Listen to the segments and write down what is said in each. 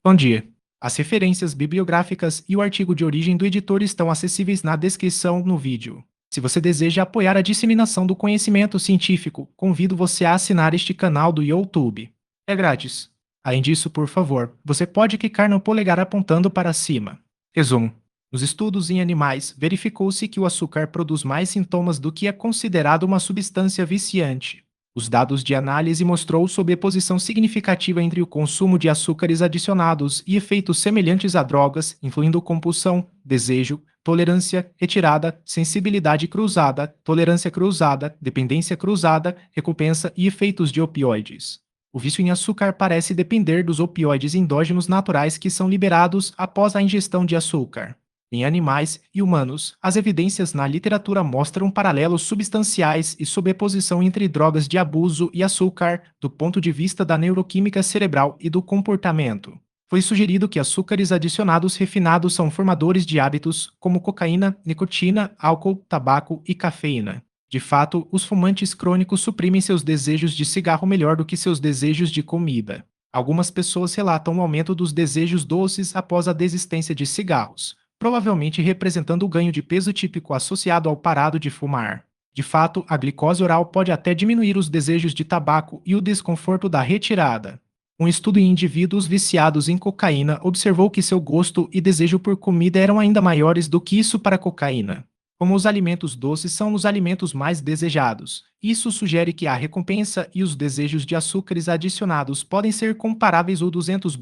Bom dia. As referências bibliográficas e o artigo de origem do editor estão acessíveis na descrição no vídeo. Se você deseja apoiar a disseminação do conhecimento científico, convido você a assinar este canal do YouTube. É grátis. Além disso, por favor, você pode clicar no polegar apontando para cima. Resumo: nos estudos em animais, verificou-se que o açúcar produz mais sintomas do que é considerado uma substância viciante. Os dados de análise mostrou sobreposição significativa entre o consumo de açúcares adicionados e efeitos semelhantes a drogas, incluindo compulsão, desejo, tolerância retirada, sensibilidade cruzada, tolerância cruzada, dependência cruzada, recompensa e efeitos de opioides. O vício em açúcar parece depender dos opioides endógenos naturais que são liberados após a ingestão de açúcar. Em animais e humanos, as evidências na literatura mostram paralelos substanciais e sobreposição entre drogas de abuso e açúcar, do ponto de vista da neuroquímica cerebral e do comportamento. Foi sugerido que açúcares adicionados refinados são formadores de hábitos, como cocaína, nicotina, álcool, tabaco e cafeína. De fato, os fumantes crônicos suprimem seus desejos de cigarro melhor do que seus desejos de comida. Algumas pessoas relatam o aumento dos desejos doces após a desistência de cigarros, provavelmente representando o ganho de peso típico associado ao parado de fumar. De fato, a glicose oral pode até diminuir os desejos de tabaco e o desconforto da retirada. Um estudo em indivíduos viciados em cocaína observou que seu gosto e desejo por comida eram ainda maiores do que isso para a cocaína. Como os alimentos doces são os alimentos mais desejados, isso sugere que a recompensa e os desejos de açúcares adicionados podem ser comparáveis ou 200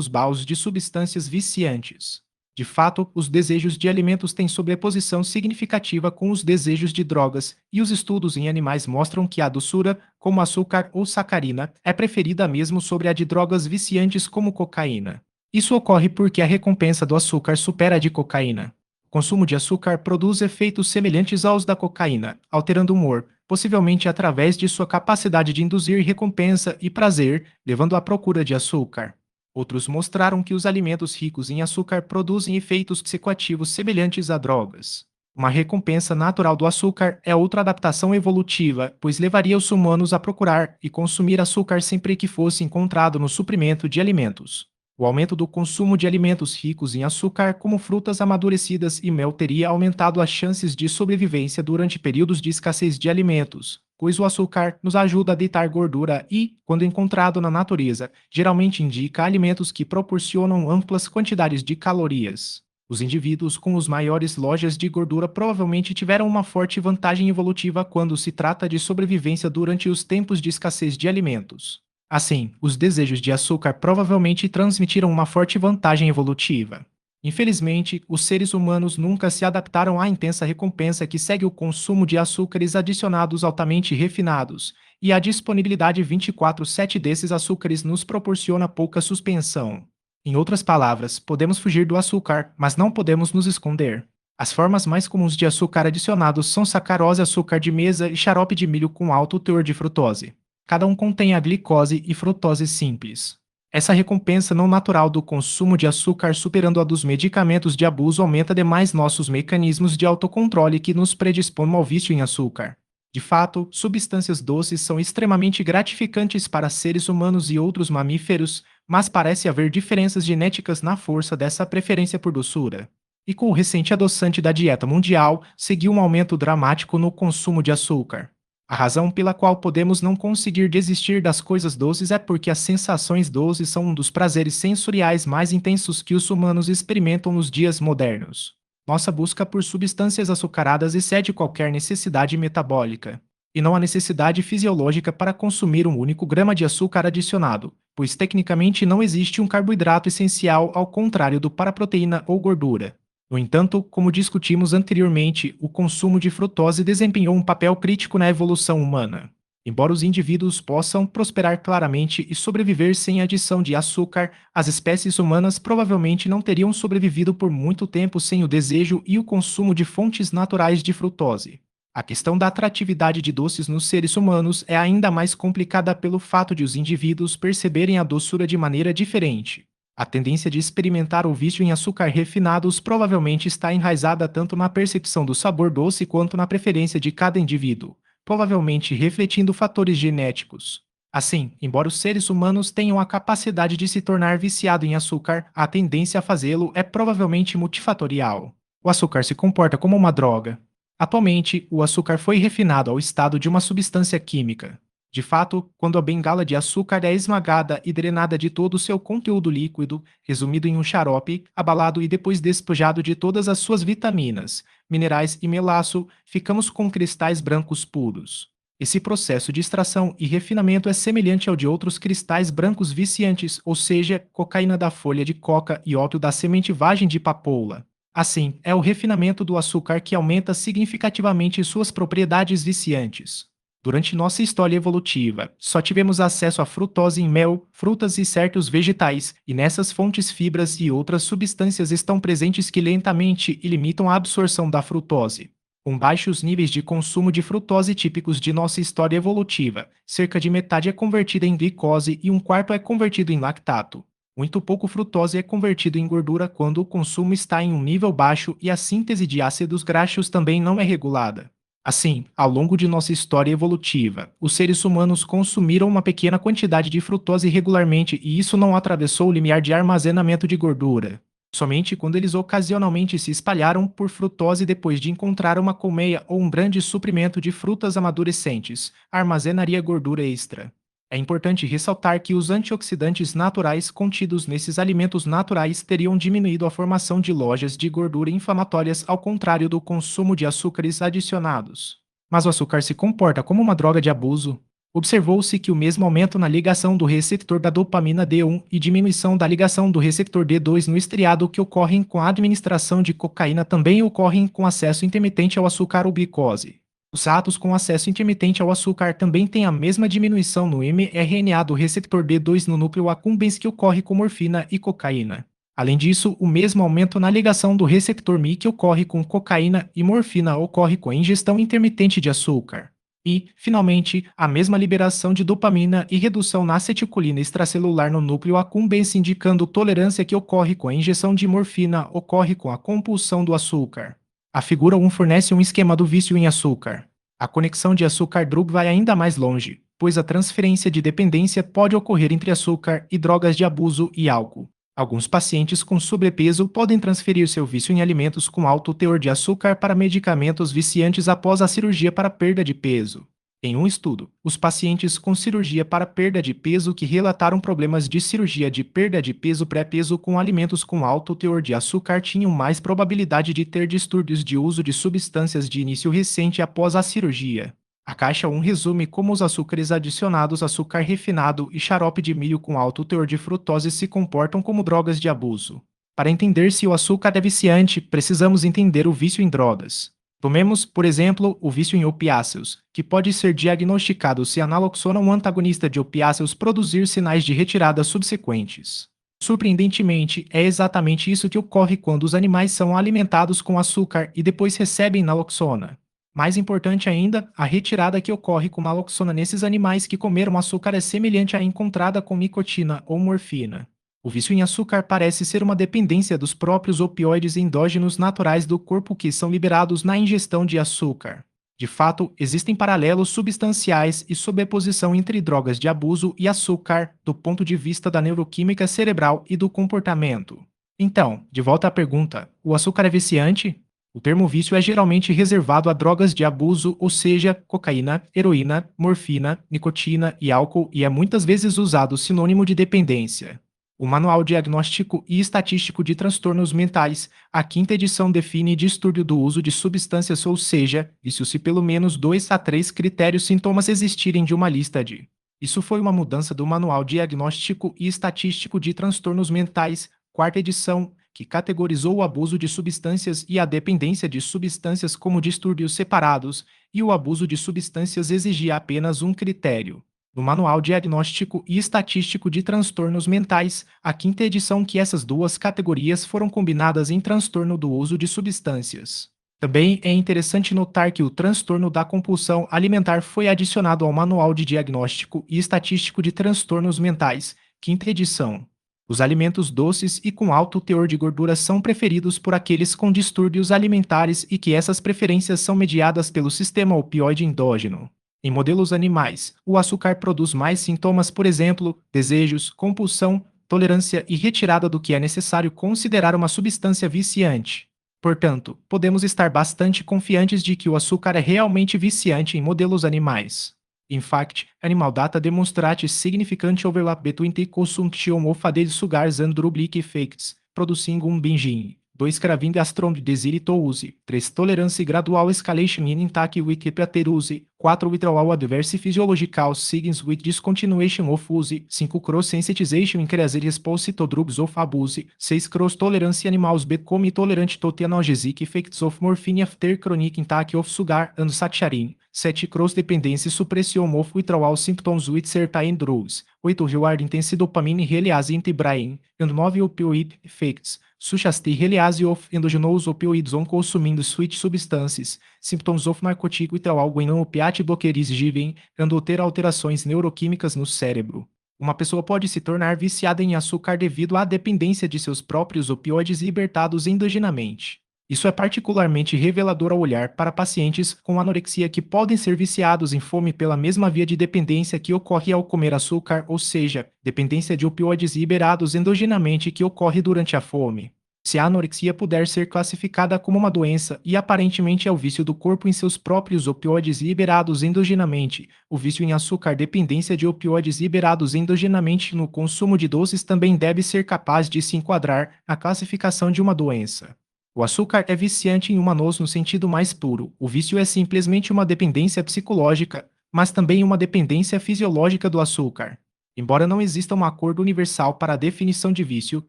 baus de substâncias viciantes. De fato, os desejos de alimentos têm sobreposição significativa com os desejos de drogas, e os estudos em animais mostram que a doçura, como açúcar ou sacarina, é preferida mesmo sobre a de drogas viciantes como cocaína. Isso ocorre porque a recompensa do açúcar supera a de cocaína. O consumo de açúcar produz efeitos semelhantes aos da cocaína, alterando o humor, possivelmente através de sua capacidade de induzir recompensa e prazer, levando à procura de açúcar. Outros mostraram que os alimentos ricos em açúcar produzem efeitos psicoativos semelhantes a drogas. Uma recompensa natural do açúcar é outra adaptação evolutiva, pois levaria os humanos a procurar e consumir açúcar sempre que fosse encontrado no suprimento de alimentos. O aumento do consumo de alimentos ricos em açúcar, como frutas amadurecidas e mel, teria aumentado as chances de sobrevivência durante períodos de escassez de alimentos, pois o açúcar nos ajuda a deitar gordura e, quando encontrado na natureza, geralmente indica alimentos que proporcionam amplas quantidades de calorias. Os indivíduos com os maiores lojas de gordura provavelmente tiveram uma forte vantagem evolutiva quando se trata de sobrevivência durante os tempos de escassez de alimentos. Assim, os desejos de açúcar provavelmente transmitiram uma forte vantagem evolutiva. Infelizmente, os seres humanos nunca se adaptaram à intensa recompensa que segue o consumo de açúcares adicionados altamente refinados, e a disponibilidade 24/7 desses açúcares nos proporciona pouca suspensão. Em outras palavras, podemos fugir do açúcar, mas não podemos nos esconder. As formas mais comuns de açúcar adicionados são sacarose, açúcar de mesa e xarope de milho com alto teor de frutose. Cada um contém a glicose e frutose simples. Essa recompensa não natural do consumo de açúcar superando a dos medicamentos de abuso aumenta demais nossos mecanismos de autocontrole que nos predispõem ao vício em açúcar. De fato, substâncias doces são extremamente gratificantes para seres humanos e outros mamíferos, mas parece haver diferenças genéticas na força dessa preferência por doçura. E com o recente adoçante da dieta mundial, seguiu um aumento dramático no consumo de açúcar. A razão pela qual podemos não conseguir desistir das coisas doces é porque as sensações doces são um dos prazeres sensoriais mais intensos que os humanos experimentam nos dias modernos. Nossa busca por substâncias açucaradas excede qualquer necessidade metabólica. E não há necessidade fisiológica para consumir um único grama de açúcar adicionado, pois tecnicamente não existe um carboidrato essencial ao contrário do para proteína ou gordura. No entanto, como discutimos anteriormente, o consumo de frutose desempenhou um papel crítico na evolução humana. Embora os indivíduos possam prosperar claramente e sobreviver sem adição de açúcar, as espécies humanas provavelmente não teriam sobrevivido por muito tempo sem o desejo e o consumo de fontes naturais de frutose. A questão da atratividade de doces nos seres humanos é ainda mais complicada pelo fato de os indivíduos perceberem a doçura de maneira diferente. A tendência de experimentar o vício em açúcar refinados provavelmente está enraizada tanto na percepção do sabor doce quanto na preferência de cada indivíduo, provavelmente refletindo fatores genéticos. Assim, embora os seres humanos tenham a capacidade de se tornar viciado em açúcar, a tendência a fazê-lo é provavelmente multifatorial. O açúcar se comporta como uma droga. Atualmente, o açúcar foi refinado ao estado de uma substância química. De fato, quando a bengala de açúcar é esmagada e drenada de todo o seu conteúdo líquido, resumido em um xarope, abalado e depois despojado de todas as suas vitaminas, minerais e melaço, ficamos com cristais brancos puros. Esse processo de extração e refinamento é semelhante ao de outros cristais brancos viciantes, ou seja, cocaína da folha de coca e ópio da semente vagem de papoula. Assim, é o refinamento do açúcar que aumenta significativamente suas propriedades viciantes. Durante nossa história evolutiva, só tivemos acesso à frutose em mel, frutas e certos vegetais, e nessas fontes fibras e outras substâncias estão presentes que lentamente limitam a absorção da frutose. Com baixos níveis de consumo de frutose típicos de nossa história evolutiva, cerca de metade é convertida em glicose e um quarto é convertido em lactato. Muito pouco frutose é convertido em gordura quando o consumo está em um nível baixo e a síntese de ácidos graxos também não é regulada. Assim, ao longo de nossa história evolutiva, os seres humanos consumiram uma pequena quantidade de frutose regularmente e isso não atravessou o limiar de armazenamento de gordura. Somente quando eles ocasionalmente se espalharam por frutose depois de encontrar uma colmeia ou um grande suprimento de frutas amadurecentes, armazenaria gordura extra. É importante ressaltar que os antioxidantes naturais contidos nesses alimentos naturais teriam diminuído a formação de lojas de gordura inflamatórias ao contrário do consumo de açúcares adicionados. Mas o açúcar se comporta como uma droga de abuso. Observou-se que o mesmo aumento na ligação do receptor da dopamina D1 e diminuição da ligação do receptor D2 no estriado que ocorrem com a administração de cocaína também ocorrem com acesso intermitente ao açúcar ou glicose. Os ratos com acesso intermitente ao açúcar também têm a mesma diminuição no mRNA do receptor D2 no núcleo accumbens que ocorre com morfina e cocaína. Além disso, o mesmo aumento na ligação do receptor Mi que ocorre com cocaína e morfina ocorre com a ingestão intermitente de açúcar. E, finalmente, a mesma liberação de dopamina e redução na acetilcolina extracelular no núcleo accumbens indicando tolerância que ocorre com a injeção de morfina ocorre com a compulsão do açúcar. A figura 1 fornece um esquema do vício em açúcar. A conexão de açúcar-drug vai ainda mais longe, pois a transferência de dependência pode ocorrer entre açúcar e drogas de abuso e álcool. Alguns pacientes com sobrepeso podem transferir seu vício em alimentos com alto teor de açúcar para medicamentos viciantes após a cirurgia para perda de peso. Em um estudo, os pacientes com cirurgia para perda de peso que relataram problemas de cirurgia de perda de peso pré-peso com alimentos com alto teor de açúcar tinham mais probabilidade de ter distúrbios de uso de substâncias de início recente após a cirurgia. A caixa 1 resume como os açúcares adicionados, açúcar refinado e xarope de milho com alto teor de frutose se comportam como drogas de abuso. Para entender se o açúcar é viciante, precisamos entender o vício em drogas. Tomemos, por exemplo, o vício em opiáceos, que pode ser diagnosticado se a naloxona, um antagonista de opiáceos, produzir sinais de retirada subsequentes. Surpreendentemente, é exatamente isso que ocorre quando os animais são alimentados com açúcar e depois recebem naloxona. Mais importante ainda, a retirada que ocorre com naloxona nesses animais que comeram açúcar é semelhante à encontrada com nicotina ou morfina. O vício em açúcar parece ser uma dependência dos próprios opioides endógenos naturais do corpo que são liberados na ingestão de açúcar. De fato, existem paralelos substanciais e sobreposição entre drogas de abuso e açúcar do ponto de vista da neuroquímica cerebral e do comportamento. Então, de volta à pergunta: o açúcar é viciante? O termo vício é geralmente reservado a drogas de abuso, ou seja, cocaína, heroína, morfina, nicotina e álcool, e é muitas vezes usado sinônimo de dependência. O Manual Diagnóstico e Estatístico de Transtornos Mentais, a quinta edição, define distúrbio do uso de substâncias, ou seja, vício se pelo menos 2 a 3 critérios sintomas existirem de uma lista de. Isso foi uma mudança do Manual Diagnóstico e Estatístico de Transtornos Mentais, quarta edição, que categorizou o abuso de substâncias e a dependência de substâncias como distúrbios separados, e o abuso de substâncias exigia apenas um critério. No Manual Diagnóstico e Estatístico de Transtornos Mentais, a quinta edição, que essas duas categorias foram combinadas em transtorno do uso de substâncias. Também é interessante notar que o transtorno da compulsão alimentar foi adicionado ao Manual de Diagnóstico e Estatístico de Transtornos Mentais, quinta edição. Os alimentos doces e com alto teor de gordura são preferidos por aqueles com distúrbios alimentares e que essas preferências são mediadas pelo sistema opioide endógeno. Em modelos animais, o açúcar produz mais sintomas, por exemplo, desejos, compulsão, tolerância e retirada do que é necessário considerar uma substância viciante. Portanto, podemos estar bastante confiantes de que o açúcar é realmente viciante em modelos animais. In fact, animal data demonstrate significant overlap between the consumption of added sugars and drug effects, producing binging. 2. Craving gastron desire to use. 3. Tolerance gradual escalation in intake with hepater use. 4. Withdrawal adverse physiological signs with discontinuation of use. 5. Cross sensitization increase response to drugs of abuse. 6. Cross tolerance animals become tolerant to the analgesic effects of morphine after chronic intake of sugar and saccharin. 7. Cross dependency suppression of withdrawal symptoms with certain drugs. 8. Reward intense dopamine release in the brain. And 9. Opioid effects, such as the release of endogenous opioids on consuming switch substances, symptoms of narcotic withdrawal when opiate blockers given, and ter alterações neuroquímicas no cérebro. Uma pessoa pode se tornar viciada em açúcar devido à dependência de seus próprios opioides libertados endogenamente. Isso é particularmente revelador ao olhar para pacientes com anorexia que podem ser viciados em fome pela mesma via de dependência que ocorre ao comer açúcar, ou seja, dependência de opioides liberados endogenamente que ocorre durante a fome. Se a anorexia puder ser classificada como uma doença e aparentemente é o vício do corpo em seus próprios opioides liberados endogenamente, o vício em açúcar dependência de opioides liberados endogenamente no consumo de doces também deve ser capaz de se enquadrar na classificação de uma doença. O açúcar é viciante em humanos no sentido mais puro. O vício é simplesmente uma dependência psicológica, mas também uma dependência fisiológica do açúcar. Embora não exista um acordo universal para a definição de vício,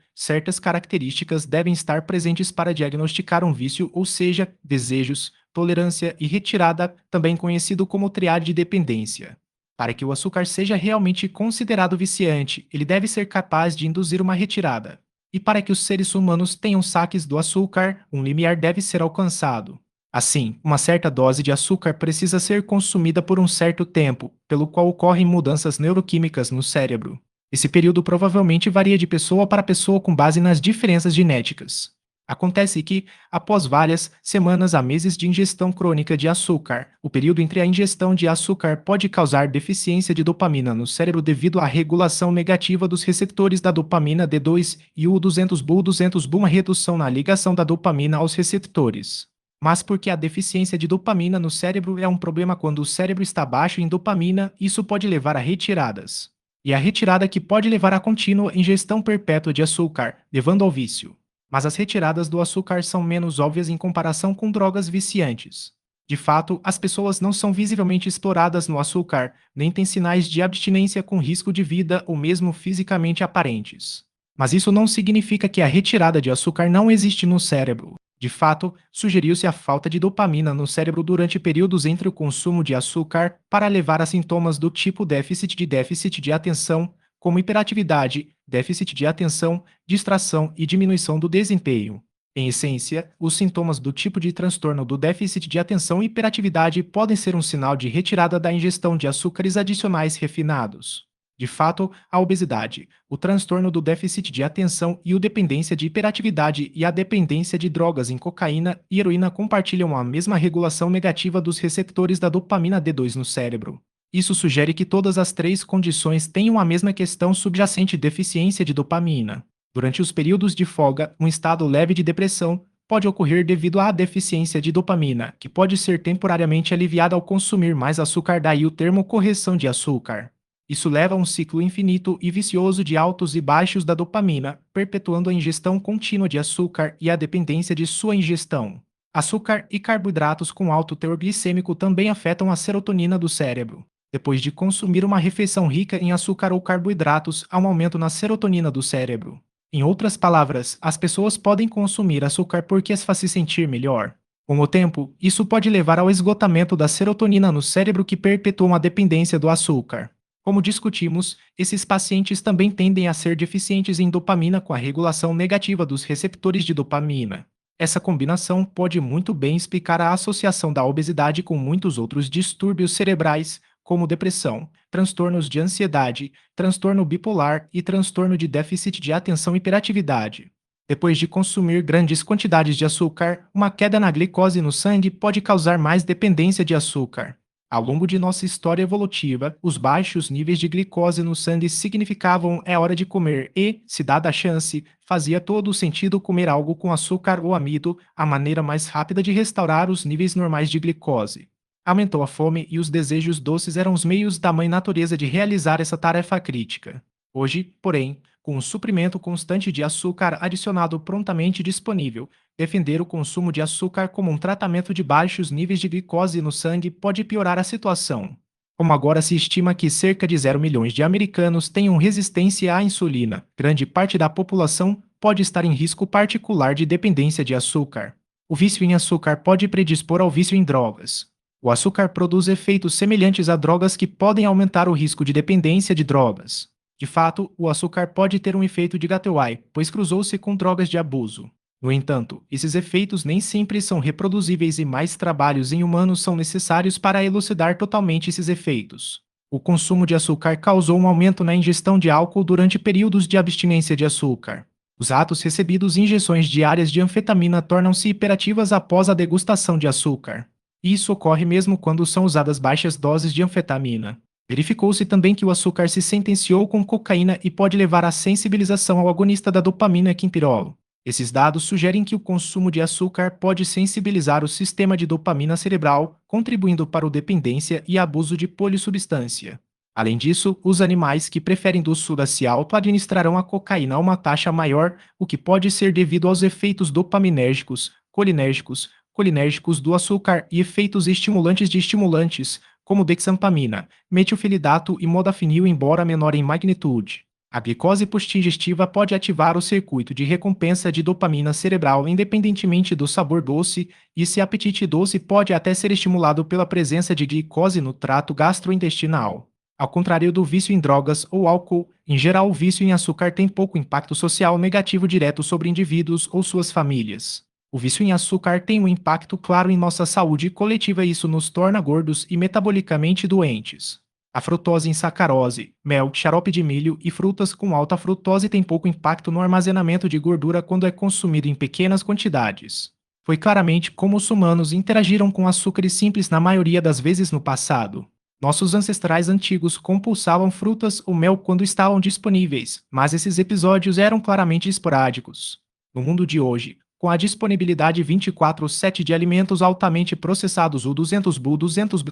certas características devem estar presentes para diagnosticar um vício, ou seja, desejos, tolerância e retirada, também conhecido como triade de dependência. Para que o açúcar seja realmente considerado viciante, ele deve ser capaz de induzir uma retirada. E para que os seres humanos tenham saques do açúcar, um limiar deve ser alcançado. Assim, uma certa dose de açúcar precisa ser consumida por um certo tempo, pelo qual ocorrem mudanças neuroquímicas no cérebro. Esse período provavelmente varia de pessoa para pessoa com base nas diferenças genéticas. Acontece que, após várias semanas a meses de ingestão crônica de açúcar, o período entre a ingestão de açúcar pode causar deficiência de dopamina no cérebro devido à regulação negativa dos receptores da dopamina D2 e o 200Bu, uma redução na ligação da dopamina aos receptores. Mas porque a deficiência de dopamina no cérebro é um problema quando o cérebro está baixo em dopamina, isso pode levar a retiradas. E a retirada que pode levar à contínua ingestão perpétua de açúcar, levando ao vício. Mas as retiradas do açúcar são menos óbvias em comparação com drogas viciantes. De fato, as pessoas não são visivelmente exploradas no açúcar, nem têm sinais de abstinência com risco de vida ou mesmo fisicamente aparentes. Mas isso não significa que a retirada de açúcar não existe no cérebro. De fato, sugeriu-se a falta de dopamina no cérebro durante períodos entre o consumo de açúcar para levar a sintomas do tipo déficit de atenção, como hiperatividade, déficit de atenção, distração e diminuição do desempenho. Em essência, os sintomas do tipo de transtorno do déficit de atenção e hiperatividade podem ser um sinal de retirada da ingestão de açúcares adicionais refinados. De fato, a obesidade, o transtorno do déficit de atenção e o dependência de hiperatividade e a dependência de drogas em cocaína e heroína compartilham a mesma regulação negativa dos receptores da dopamina D2 no cérebro. Isso sugere que todas as três condições tenham a mesma questão subjacente deficiência de dopamina. Durante os períodos de folga, um estado leve de depressão pode ocorrer devido à deficiência de dopamina, que pode ser temporariamente aliviada ao consumir mais açúcar, daí o termo correção de açúcar. Isso leva a um ciclo infinito e vicioso de altos e baixos da dopamina, perpetuando a ingestão contínua de açúcar e a dependência de sua ingestão. Açúcar e carboidratos com alto teor glicêmico também afetam a serotonina do cérebro. Depois de consumir uma refeição rica em açúcar ou carboidratos, há um aumento na serotonina do cérebro. Em outras palavras, as pessoas podem consumir açúcar porque as faz se sentir melhor. Com o tempo, isso pode levar ao esgotamento da serotonina no cérebro que perpetua a dependência do açúcar. Como discutimos, esses pacientes também tendem a ser deficientes em dopamina com a regulação negativa dos receptores de dopamina. Essa combinação pode muito bem explicar a associação da obesidade com muitos outros distúrbios cerebrais, como depressão, transtornos de ansiedade, transtorno bipolar e transtorno de déficit de atenção e hiperatividade. Depois de consumir grandes quantidades de açúcar, uma queda na glicose no sangue pode causar mais dependência de açúcar. Ao longo de nossa história evolutiva, os baixos níveis de glicose no sangue significavam é hora de comer e, se dada a chance, fazia todo o sentido comer algo com açúcar ou amido, a maneira mais rápida de restaurar os níveis normais de glicose. Aumentou a fome e os desejos doces eram os meios da mãe natureza de realizar essa tarefa crítica. Hoje, porém, com um suprimento constante de açúcar adicionado prontamente disponível, defender o consumo de açúcar como um tratamento de baixos níveis de glicose no sangue pode piorar a situação. Como agora se estima que cerca de 0 milhões de americanos tenham resistência à insulina, grande parte da população pode estar em risco particular de dependência de açúcar. O vício em açúcar pode predispor ao vício em drogas. O açúcar produz efeitos semelhantes a drogas que podem aumentar o risco de dependência de drogas. De fato, o açúcar pode ter um efeito de Gateway, pois cruzou-se com drogas de abuso. No entanto, esses efeitos nem sempre são reproduzíveis e mais trabalhos em humanos são necessários para elucidar totalmente esses efeitos. O consumo de açúcar causou um aumento na ingestão de álcool durante períodos de abstinência de açúcar. Os ratos recebidos injeções diárias de anfetamina tornam-se hiperativas após a degustação de açúcar. Isso ocorre mesmo quando são usadas baixas doses de anfetamina. Verificou-se também que o açúcar se sentenciou com cocaína e pode levar à sensibilização ao agonista da dopamina quinpirolo. Esses dados sugerem que o consumo de açúcar pode sensibilizar o sistema de dopamina cerebral, contribuindo para o dependência e abuso de polissubstância. Além disso, os animais que preferem doçura se auto-administrarão a cocaína a uma taxa maior, o que pode ser devido aos efeitos dopaminérgicos, colinérgicos do açúcar e efeitos estimulantes de estimulantes, como dexampamina, metilfenidato e modafinil, embora menor em magnitude. A glicose post-digestiva pode ativar o circuito de recompensa de dopamina cerebral independentemente do sabor doce, e esse apetite doce pode até ser estimulado pela presença de glicose no trato gastrointestinal. Ao contrário do vício em drogas ou álcool, em geral o vício em açúcar tem pouco impacto social negativo direto sobre indivíduos ou suas famílias. O vício em açúcar tem um impacto claro em nossa saúde coletiva e isso nos torna gordos e metabolicamente doentes. A frutose em sacarose, mel, xarope de milho e frutas com alta frutose têm pouco impacto no armazenamento de gordura quando é consumido em pequenas quantidades. Foi claramente como os humanos interagiram com açúcares simples na maioria das vezes no passado. Nossos ancestrais antigos compulsavam frutas ou mel quando estavam disponíveis, mas esses episódios eram claramente esporádicos. No mundo de hoje, com a disponibilidade 24/7 de alimentos altamente processados ou 200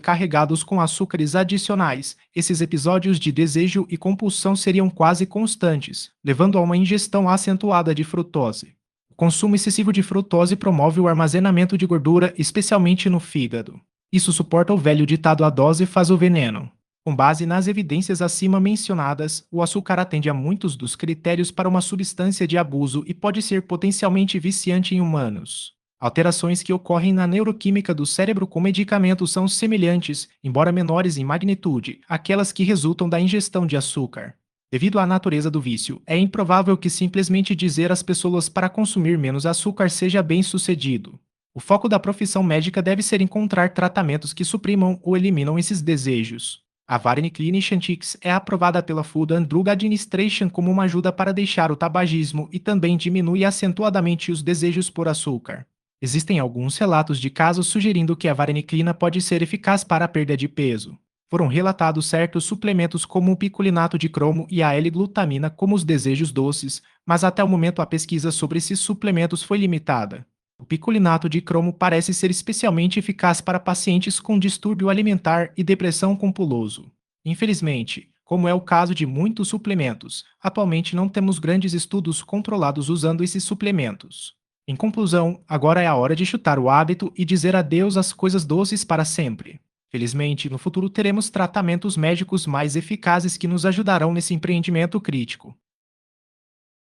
carregados com açúcares adicionais, esses episódios de desejo e compulsão seriam quase constantes, levando a uma ingestão acentuada de frutose. O consumo excessivo de frutose promove o armazenamento de gordura, especialmente no fígado. Isso suporta o velho ditado "a dose faz o veneno". Com base nas evidências acima mencionadas, o açúcar atende a muitos dos critérios para uma substância de abuso e pode ser potencialmente viciante em humanos. Alterações que ocorrem na neuroquímica do cérebro com medicamentos são semelhantes, embora menores em magnitude, àquelas que resultam da ingestão de açúcar. Devido à natureza do vício, é improvável que simplesmente dizer às pessoas para consumir menos açúcar seja bem-sucedido. O foco da profissão médica deve ser encontrar tratamentos que suprimam ou eliminam esses desejos. A Varenicline Chantix é aprovada pela Food and Drug Administration como uma ajuda para deixar o tabagismo e também diminui acentuadamente os desejos por açúcar. Existem alguns relatos de casos sugerindo que a vareniclina pode ser eficaz para a perda de peso. Foram relatados certos suplementos como o picolinato de cromo e a L-glutamina como os desejos doces, mas até o momento a pesquisa sobre esses suplementos foi limitada. O picolinato de cromo parece ser especialmente eficaz para pacientes com distúrbio alimentar e depressão compulsoso. Infelizmente, como é o caso de muitos suplementos, atualmente não temos grandes estudos controlados usando esses suplementos. Em conclusão, agora é a hora de chutar o hábito e dizer adeus às coisas doces para sempre. Felizmente, no futuro teremos tratamentos médicos mais eficazes que nos ajudarão nesse empreendimento crítico.